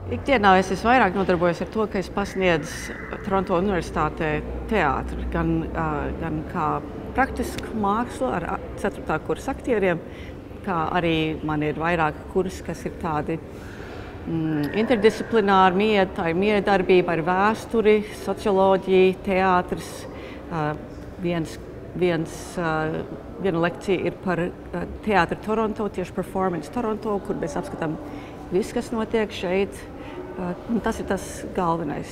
Ikdienā es vairāk nodarbojos ar to, ka es pasniedzu Toronto Universitātē teātri, gan kā praktisku mākslu ar 4. kursa aktieriem, kā arī man ir vairāki kursi, kas ir tādi interdisciplināri, tā ir miedarbība ar vēsturi, socioloģiju, teātris. Viena lekcija ir par teātri Toronto, tieši performance Toronto, kur mēs apskatām visu, kas notiek šeit. Tas ir tas galvenais,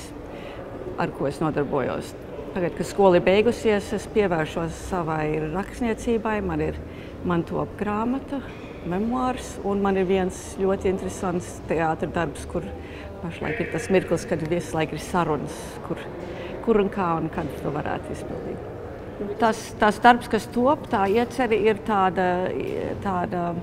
ar ko es nodarbojos. Tagad, kad skola ir beigusies, es pievēršos savai rakstniecībai. Man top grāmata, memoārs, un man ir viens ļoti interesants teātra darbs, kur pašlaik ir tas mirklis, kad visu laiku ir sarunas, kur un kā un kad to varētu izpildīt. Tas darbs, kas top, tā ieceri ir tāda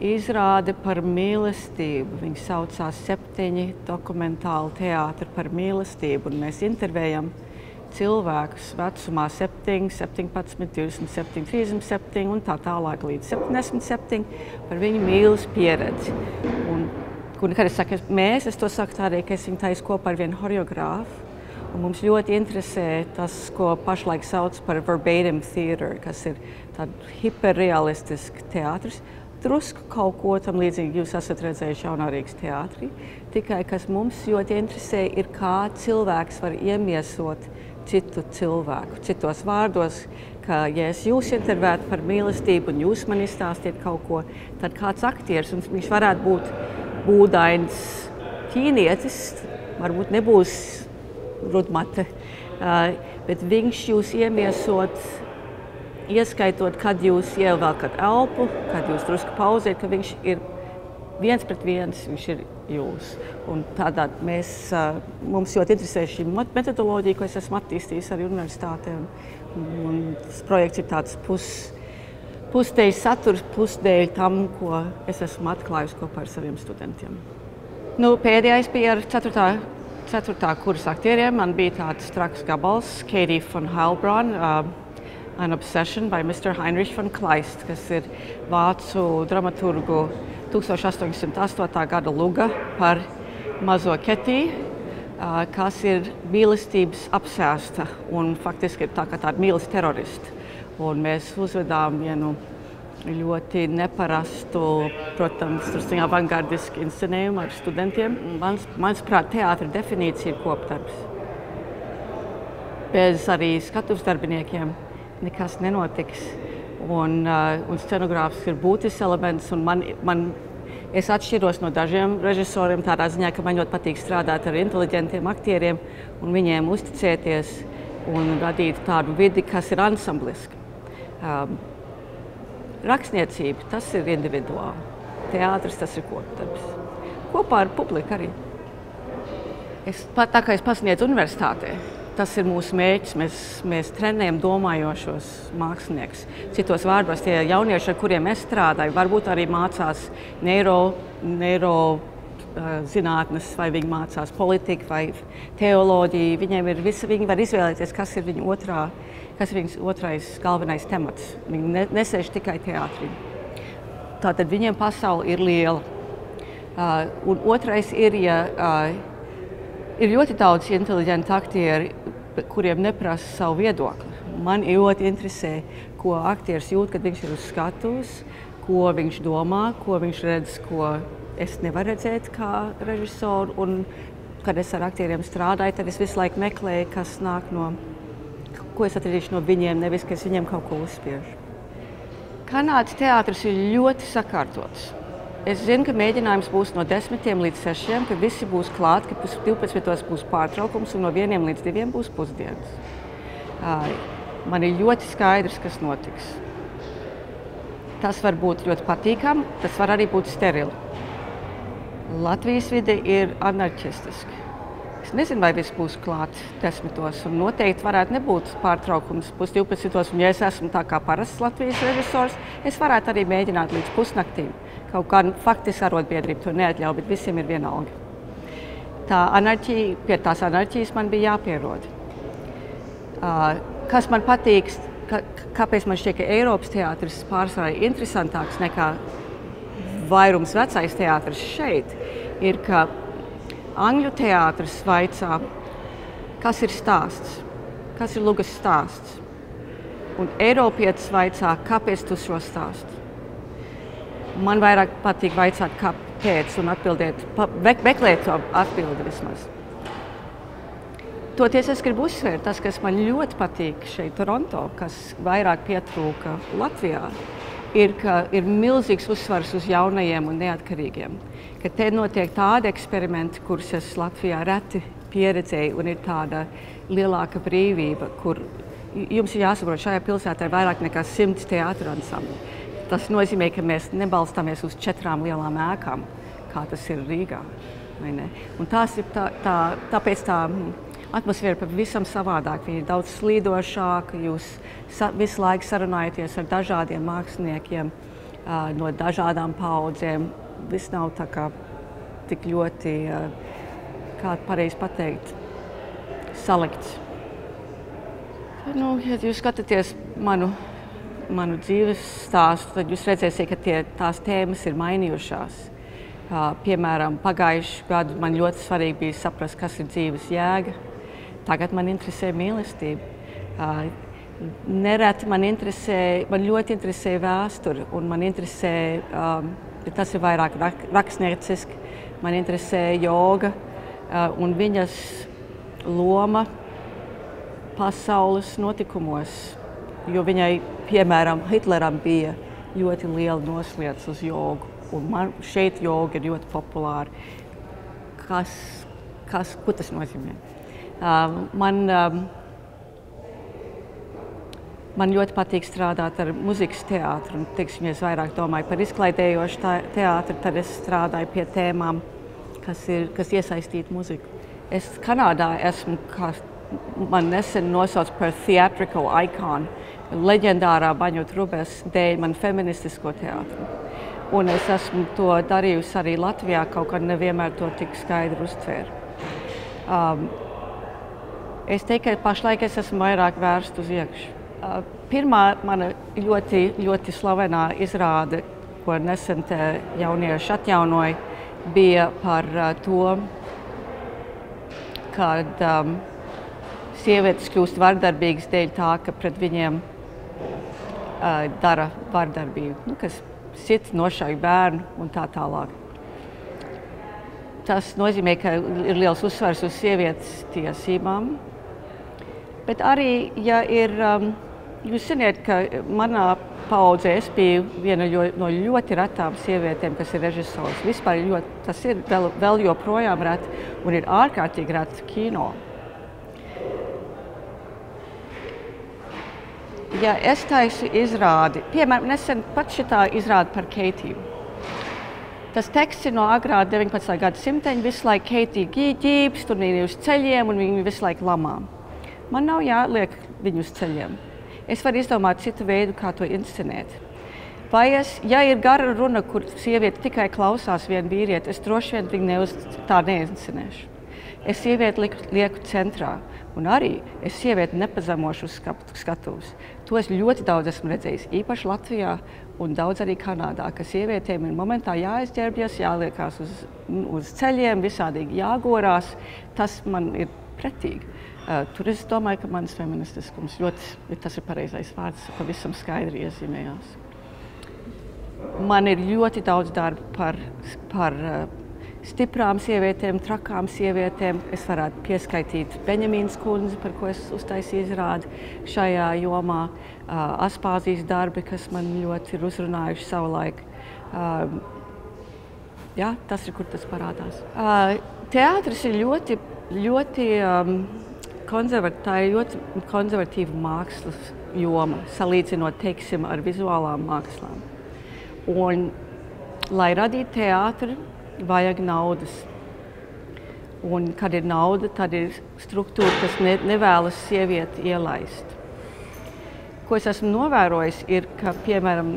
izrāde par mīlestību. Viņi saucās 7 dokumentāli teātri par mīlestību, un mēs intervējam cilvēkus vecumā 7, 17, 27, 37 un tā tālāk līdz 77 par viņu mīlas pieredzi. Un kad es saku mēs, es to saku tādēļ, ka es viņu taisu kopā ar vienu horeogrāfu. Un mums ļoti interesē tas, ko pašlaik sauc par verbatim theatre, kas ir tāda hiperrealistiska teātris. Drusku kaut ko tam līdzīgi jūs esat redzējuši Jaunā Rīgas teātrī. Tikai, kas mums ļoti interesē, ir kā cilvēks var iemiesot citu cilvēku. Citos vārdos, ka ja es jūs intervētu par mīlestību un jūs man izstāstiet kaut ko, tad kāds aktieris, un viņš varētu būt būdains ķīnietis, varbūt nebūs rudmate, bet viņš jūs iemiesot, ieskaitot, kad jūs ievelkat elpu, kad jūs drusku pauzēt, ka viņš ir 1 pret 1, viņš ir jūs. Un tādā mums ļoti interesē šī metodoloģija, ko es esmu attīstījis arī universitātē. Un tas projekts ir tāds pusdēļ saturs, pusdēļ tam, ko es esmu atklājusi kopā ar saviem studentiem. Pēdējais bija ar 4. kursa aktieriem. Man bija tāds traks gabals, Katie von Heilbronn, An Obsession by Mr. Heinrich von Kleist, kas ir vācu dramaturgu 1808. gada luga par mazo Ketiju, kas ir mīlestības apsēsta un faktiski ir tāda mīlas terorista. Un mēs uzvedām vienu ļoti neparastu, protams, avangardisku inscenējumu ar studentiem. Manuprāt, teātra definīcija ir kopdarbs. Bez arī skatuves darbiniekiem nekas nenotiks. Un scenogrāfs ir būtisks elements. Un es atšķiros no dažiem režisoriem tādā ziņā, ka man ļoti patīk strādāt ar inteliģentiem aktieriem un viņiem uzticēties un radīt tādu vidi, kas ir ansambliska. Rakstniecība, tas ir individuāli. Teātris, tas ir kopdarbs. Kopā ar publiku arī. Tā kā es pasniedzu universitātē, tas ir mūsu mērķis. Mēs trenējam domājošos māksliniekus. Citos vārdos tie jaunieši, ar kuriem es strādāju, varbūt arī mācās neiro zinātnes, vai viņi mācās politiku vai teoloģiju. Viņi var izvēlēties, kas ir viņu otrais galvenais temats. Viņi nesēž tikai teātrī. Tātad viņiem pasaule ir liela. Un otrais ir, ir ļoti daudz inteliģenti aktieri, kuriem neprasa savu viedokli. Man ļoti interesē, ko aktieris jūt, kad viņš ir uz skatuves, ko viņš domā, ko viņš redz, ko es nevaru redzēt kā režisoru. Un, kad es ar aktieriem strādāju, tad es visu laiku meklēju, kas nāk ko es atradīšu no viņiem, nevis, ka es viņiem kaut ko uzspiežu. Kanādas teātris ir ļoti sakārtots. Es zinu, ka mēģinājums būs no 10 līdz 6, ka visi būs klāt, ka 12 būs pārtraukums un no 1 līdz 2 būs pusdienas. Man ir ļoti skaidrs, kas notiks. Tas var būt ļoti patīkami, tas var arī būt sterili. Latvijas vide ir anarchistiska. Es nezinu, vai viss būs klāt 10, un noteikti varētu nebūt pārtraukums 12, un ja es esmu tā kā parasts Latvijas režisors, es varētu arī mēģināt līdz pusnaktīm. Kaut kā faktiski arotbiedrība to neatļauj, bet visiem ir vienalga. Pie tās anarķijas man bija jāpierod. Kas man patīk, kāpēc man šķiet, ka Eiropas teātris pārsvarā ir interesantāks nekā vairums vecais teātris šeit, ir, ka angļu teātris vaicā, kas ir stāsts, kas ir lugas stāsts. Un Eiropietis vaicā, kāpēc tu šo stāstu. Man vairāk patīk vaicāt, kāpēc, un atbildēt, meklēt to atbildi vismaz. Toties es gribu uzsvērt tas, kas man ļoti patīk šeit Toronto, kas vairāk pietrūka Latvijā, ir, ka ir milzīgs uzsvars uz jaunajiem un neatkarīgiem. Ka te notiek tādi eksperimenti, kurus es Latvijā reti pieredzēju, un ir tāda lielāka brīvība, kur jums ir jāsaprot, šajā pilsētā ir vairāk nekā 100 teātra ansambļi. Tas nozīmē, ka mēs nebalstāmies uz 4 lielām ēkām, kā tas ir Rīgā. Vai ne? Un tās ir tāpēc tā atmosfēra pavisam savādāk. Viņa ir daudz slīdošāka, jūs visu laiku sarunājaties ar dažādiem māksliniekiem no dažādām paudzēm. Viss nav tā kā tik ļoti, kā pareizi pateikt, salikts. Nu, ja jūs skatāties manu dzīves stāstu, tad jūs redzēsiet, ka tās tēmas ir mainījušās. Piemēram, pagājušu gadu man ļoti svarīgi bija saprast, kas ir dzīves jēga. Tagad man interesē mīlestība. Nereti man ļoti interesē vēsture, un man interesē, tas ir vairāk rakstnieciski, man interesē joga un viņas loma pasaules notikumos, jo viņai, piemēram, Hitleram bija ļoti liela noslēdz uz jogu, un man šeit joga ir ļoti populāra. Ko tas nozīmē? Man ļoti patīk strādāt ar muzikas teātru, un, teiksim, ja es vairāk domāju par izklaidējošu teātru, tad es strādāju pie tēmām, kas iesaistītu muziku. Es Kanādā esmu, man nesen nosauc par theatrical icon, leģendārā Baņot Rubes dēļ man feministisko teātru. Un es esmu to darījusi arī Latvijā, kaut kā nevienmēr to tik skaidri uztvēru. Es teiktu, ka pašlaik es esmu vairāk vērst uz iekšu. Pirmā mana ļoti slavenā izrāde, ko nesen te jaunieši atjaunoja, bija par to, kad sievietes kļūst vardarbīgas dēļ tā, ka pret viņiem dara vardarbību, kas sit, nošauj bērnu un tā tālāk. Tas nozīmē, ka ir liels uzsvars uz sievietes tiesībām, bet arī, ja ir, jūs ziniet, ka manā paudzē es biju viena no ļoti retām sievietēm, kas ir režisors. Vispār tas ir vēl joprojām reti un ir ārkārtīgi reti kino. Ja es taisu izrādi, piemēram, nesen pat šitā izrāde par Keitiju. Tas teksts ir no agrā 19. gadsimta, visu laiku Keitija ģības, tur viņi ir uz ceļiem un viņi visu laiku lamā. Man nav jāliek viņu uz ceļiem. Es varu izdomāt citu veidu, kā to inscenēt. Vai ja ir gara runa, kur sieviete tikai klausās vienu vīrieti, es droši vien viņu tā neinscenēšu. Es sievieti lieku centrā, un arī es sievieti nepazemošu uz skatuves. To es ļoti daudz esmu redzējis, īpaši Latvijā un daudz arī Kanādā, ka sievietēm ir momentā jāizģērbjas, jāliekās uz ceļiem, visādīgi jāgorās. Tas man ir pretīgi. Tur es domāju, ka mans feministiskums tas ir pareizais vārds, pavisam skaidri iezīmējās. Man ir ļoti daudz darba par stiprām sievietēm, trakām sievietēm. Es varētu pieskaitīt Beņamīnas kundzi, par ko es uztaisīju izrādi šajā jomā. Aspāzijas darbi, kas man ļoti ir uzrunājuši savulaik. Jā, tas ir, kur tas parādās. Teātris ir ļoti konservatīva mākslas joma, salīdzinot, teiksim, ar vizuālām mākslām. Un, lai radītu teātri, vajag naudas. Un, kad ir nauda, tad ir struktūra, kas nevēlas sievieti ielaist. Ko es esmu novērojis, ir, ka, piemēram,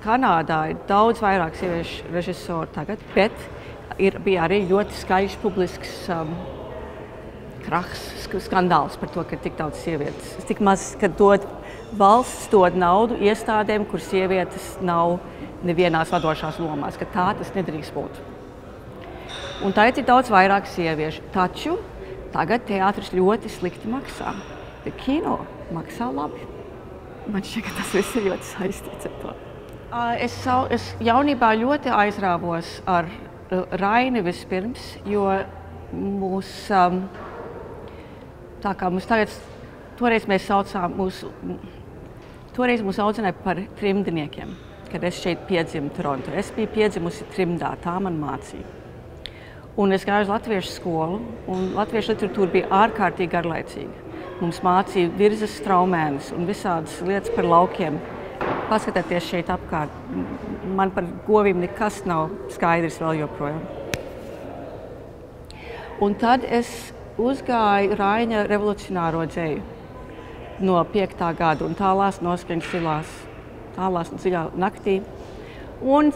Kanādā ir daudz vairāk sieviešu režisoru tagad, bet bija arī ļoti skaļš publisks krahs, skandāls par to, ka tik daudz sievietes. Tik maz, ka valsts dod naudu iestādēm, kur sievietes nav nevienās vadošās lomās, ka tā tas nedrīkst būt. Un tagad ir daudz vairāk sieviešu. Taču tagad teātris ļoti slikti maksā, bet kino maksā labi. Man šķiet, ka tas viss ir ļoti saistīts ar to. Es jaunībā ļoti aizrāvos ar Raini vispirms, jo toreiz mēs saucām toreiz mūs audzināja par trimdniekiem, kad es šeit piedzimu Toronto. Es biju piedzimusi trimdā, tā man mācīja. Un es gāju uz latviešu skolu, un latviešu literatūra bija ārkārtīgi garlaicīga. Mums mācīja virzes straumēnus un visādas lietas par laukiem. Paskatieties šeit apkārt. Man par govīm nekas nav skaidrs vēl joprojām. Un tad es uzgāju Raina revolucionāro dzeju no 5. gada un tālās noskaņas silās, tālās un dziļā naktī. Un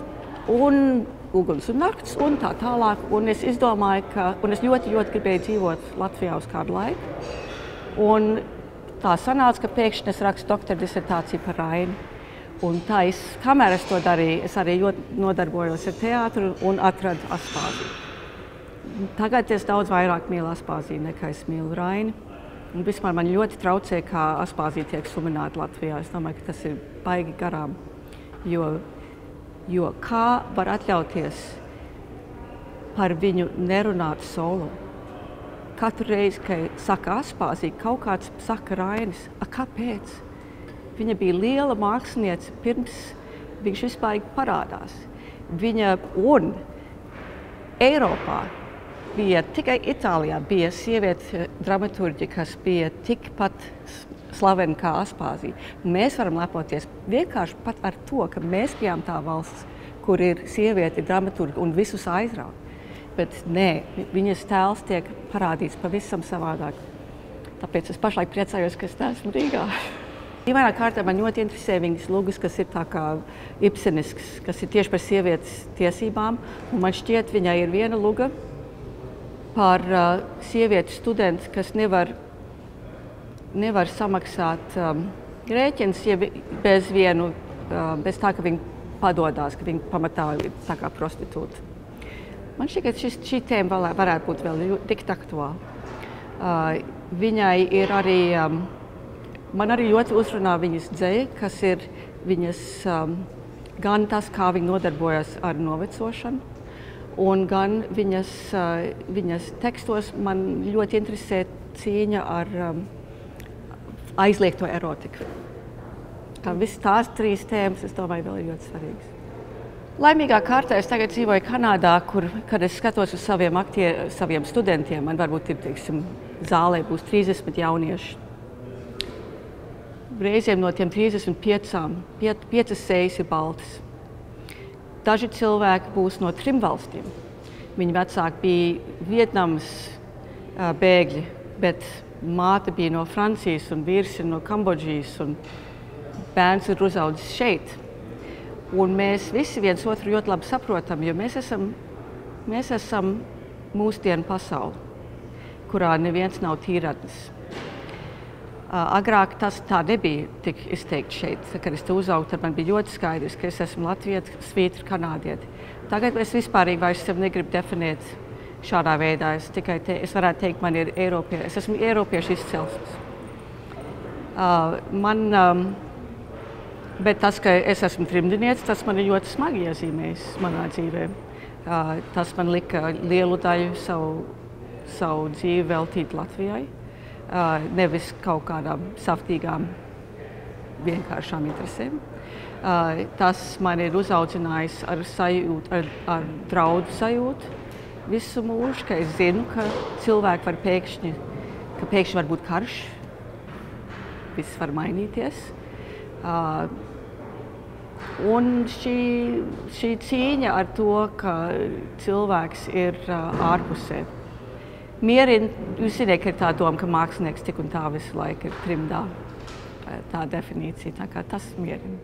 uguns un nakts un tā tālāk. Un es izdomāju, un es ļoti gribēju dzīvot Latvijā uz kādu laiku. Un tā sanāca, ka pēkšņi es rakstu doktora disertāciju par Raini. Un tā kamēr es to darīju, es arī ļoti nodarbojos ar teātru un atradu Aspāziju. Tagad es daudz vairāk mīlu Aspāziju nekā es mīlu Raini. Un vispār man ļoti traucē, kā Aspāzija tiek sumināta Latvijā. Es domāju, ka tas ir baigi garām. Jo kā var atļauties par viņu nerunāt solo? Katru reizi, kad saka Aspāzija, kaut kāds saka Rainis. Kāpēc? Viņa bija liela māksliniece pirms viņš vispār parādās. Viņa un Eiropā bija tikai Itālijā bija sieviete dramaturģi, kas bija tikpat slavena kā Aspāzija. Mēs varam lepoties vienkārši pat ar to, ka mēs bijām tā valsts, kur ir sieviete dramaturgi un visus aizrauj. Bet nē, viņas tēls tiek parādīts pavisam savādāk. Tāpēc es pašlaik priecājos, ka es neesmu Rīgā. Dīvainā kārtā man ļoti interesē viņas lugas, kas ir tā kā ibsenisks, kas ir tieši par sievietes tiesībām. Un man šķiet, viņai ir viena luga par sievieti studentu, kas nevar samaksāt rēķinus bez tā, ka viņa padodās, ka viņa pamatā ir tā kā prostitūta. Man šķiet, ka šī tēma varētu būt vēl tik aktuāla. Viņai ir arī man arī ļoti uzrunā viņas dzeja, kas ir viņas gan tas, kā viņa nodarbojas ar novecošanu, un gan viņas tekstos man ļoti interesē cīņa ar aizliegto erotiku. Visas tās 3 tēmas, es domāju, vēl ir ļoti svarīgas. Laimīgā kārtā es tagad dzīvoju Kanādā, kad es skatos uz saviem studentiem, man varbūt ir, teiksim, zālē būs 30 jaunieši. Reizēm no tiem 35 sejas ir baltas. Daži cilvēki būs no 3 valstīm. Viņa vecāki bija Vietnamas bēgļi, bet māte bija no Francijas un vīrs ir no Kambodžas un bērns ir uzaudzis šeit. Un mēs visi viens otru ļoti labi saprotam, jo mēs esam mūsdienu pasauli, kurā neviens nav tīradnis. Agrāk tas tā nebija tik izteikti šeit. Kad es te uzaugu, tad man bija ļoti skaidrs, ka es esmu latvieti, svītra kanādieti. Tagad es vispārīgi vairs sevi negribu definēt šādā veidā. Es varētu teikt, man ir es esmu eiropiešu izcelsmes. Bet tas, ka es esmu trimdniece, tas man ir ļoti smagi iezīmējis manā dzīvē. Tas man lika lielu daļu savu dzīvi veltīt Latvijai. Nevis kaut kādām saftīgām, vienkāršām interesēm. Tas man ir uzaudzinājis ar draudu sajūtu visu mūžu, ka es zinu, ka cilvēki var pēkšņi var būt karš, viss var mainīties. Un šī cīņa ar to, ka cilvēks ir ārpusē. Jūs zināt, ka ir tā doma, ka mākslinieks tik un tā visu laiku ir trimdā. Tā definīcija, tā kā tas mierina.